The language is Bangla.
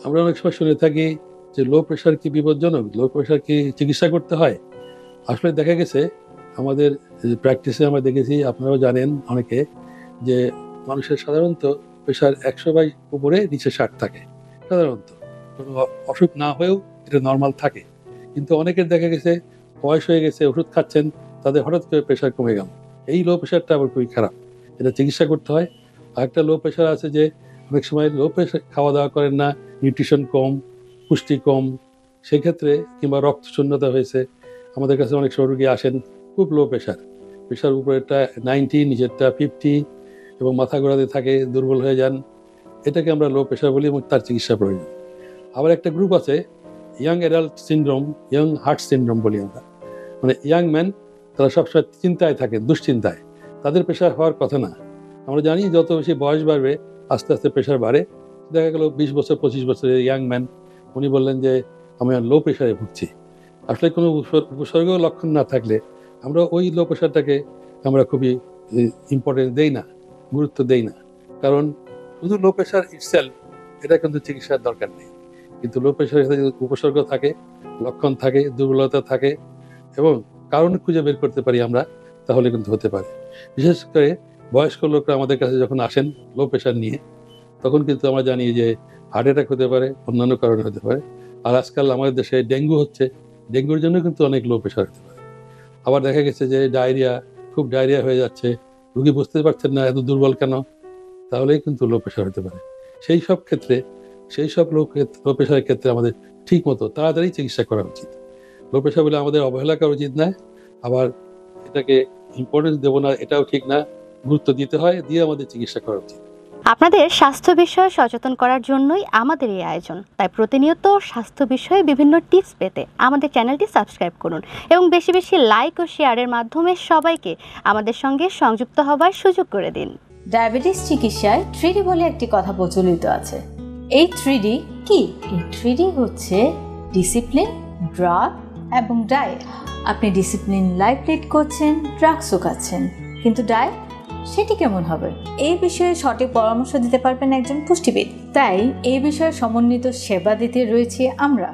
আমরা অনেক সময় শুনে থাকি যে লো প্রেশার কি বিপজ্জনক, লো প্রেশার কি চিকিৎসা করতে হয়। আসলে দেখা গেছে আমাদের প্র্যাকটিসে আমরা দেখেছি, আপনারাও জানেন অনেকে, যে মানুষের সাধারণত প্রেশার 100 উপরে নিচে 60 থাকে সাধারণত, কোনো অসুখ না হয়েও এটা নর্মাল থাকে। কিন্তু অনেকের দেখা গেছে বয়স হয়ে গেছে, ওষুধ খাচ্ছেন, তাদের হঠাৎ করে প্রেশার কমে গেল। এই লো প্রেশারটা আবার খুবই খারাপ, এটা চিকিৎসা করতে হয়। আর একটা লো প্রেশার আছে যে অনেক সময় লো প্রেশার খাওয়া দাওয়া করেন না, নিউট্রিশন কম, পুষ্টি কম, সেক্ষেত্রে কিংবা রক্তশূন্যতা হয়েছে। আমাদের কাছে অনেক সময় রোগী আসেন খুব লো প্রেশার, প্রেশার উপরেরটা 90, নিচেরটা 50, এবং মাথা ঘোরাতে থাকে, দুর্বল হয়ে যান। এটাকে আমরা লো প্রেশার বলি এবং তার চিকিৎসা প্রয়োজন। আবার একটা গ্রুপ আছে young adult syndrome, young heart syndrome বলি আমরা, মানে ইয়াং ম্যান, তারা সবসময় চিন্তায় থাকেন, দুশ্চিন্তায়, তাদের প্রেশার হওয়ার কথা না। আমরা জানি যত বেশি বয়স বাড়বে আস্তে আস্তে প্রেশার বাড়ে। দেখা গেল 20 বছর 25 বছরের ইয়াং ম্যান, উনি বললেন যে আমি লো প্রেশারে ভুগছি। আসলে কোনো উপসর্গ লক্ষণ না থাকলে আমরা ওই লো প্রেশারটাকে আমরা খুবই ইম্পর্টেন্স দেই না, গুরুত্ব দেই না। কারণ শুধু লো প্রেশার ইটসেলফ এটা কিন্তু চিকিৎসার দরকার নেই। কিন্তু লো প্রেশারের সাথে উপসর্গ থাকে, লক্ষণ থাকে, দুর্বলতা থাকে, এবং কারণ খুঁজে বের করতে পারি আমরা, তাহলে কিন্তু হতে পারে। বিশেষ করে বয়স্ক লোকরা আমাদের কাছে যখন আসেন লো প্রেশার নিয়ে, তখন কিন্তু আমরা জানি যে হার্ট অ্যাটাক হতে পারে, অন্যান্য কারণে হতে পারে। আর আজকাল আমাদের দেশে ডেঙ্গু হচ্ছে, ডেঙ্গুর জন্য কিন্তু অনেক লো প্রেশার হতে পারে। আবার দেখা গেছে যে খুব ডায়রিয়া হয়ে যাচ্ছে, রোগী বুঝতে পারছেন না এত দুর্বল কেন, তাহলেই কিন্তু লো প্রেশার হতে পারে। সেই সব ক্ষেত্রে, সেই সব লো প্রেশারের ক্ষেত্রে আমাদের ঠিক মতো তাড়াতাড়ি চিকিৎসা করা উচিত। লো প্রেশার বলে আমাদের অবহেলা করা উচিত নয়, আবার এটাকে ইম্পর্টেন্স দেবো না এটাও ঠিক না, গুরুত্ব দিতে হয়, দিয়ে আমাদের চিকিৎসা করা উচিত। আপনাদের স্বাস্থ্য বিষয়ে সচেতন করার জন্যই আমাদের এই আয়োজন। তাই প্রতিনিয়ত স্বাস্থ্য বিষয়ে বিভিন্ন টিপস পেতে আমাদের চ্যানেলটি সাবস্ক্রাইব করুন এবং বেশি বেশি লাইক ও শেয়ারের মাধ্যমে সবাইকে আমাদের সঙ্গে সংযুক্ত হবার সুযোগ করে দিন। ডায়াবেটিস চিকিৎসায় 3D বলে একটি কথা প্রচলিত আছে। এই 3D কি? এই 3D হচ্ছে ডিসিপ্লিন, ড্রাগ এবং ডায়েট। আপনি ডিসিপ্লিন লাইফ লিড করছেন, ড্রাগসও খাচ্ছেন, কিন্তু ডায়েট সেটি কেমন হবে? এই বিষয়ে সঠিক পরামর্শ দিতে পারবেন একজন পুষ্টিবিদ। তাই এই বিষয়ে সমন্বিত সেবা দিতে রয়েছে আমরা।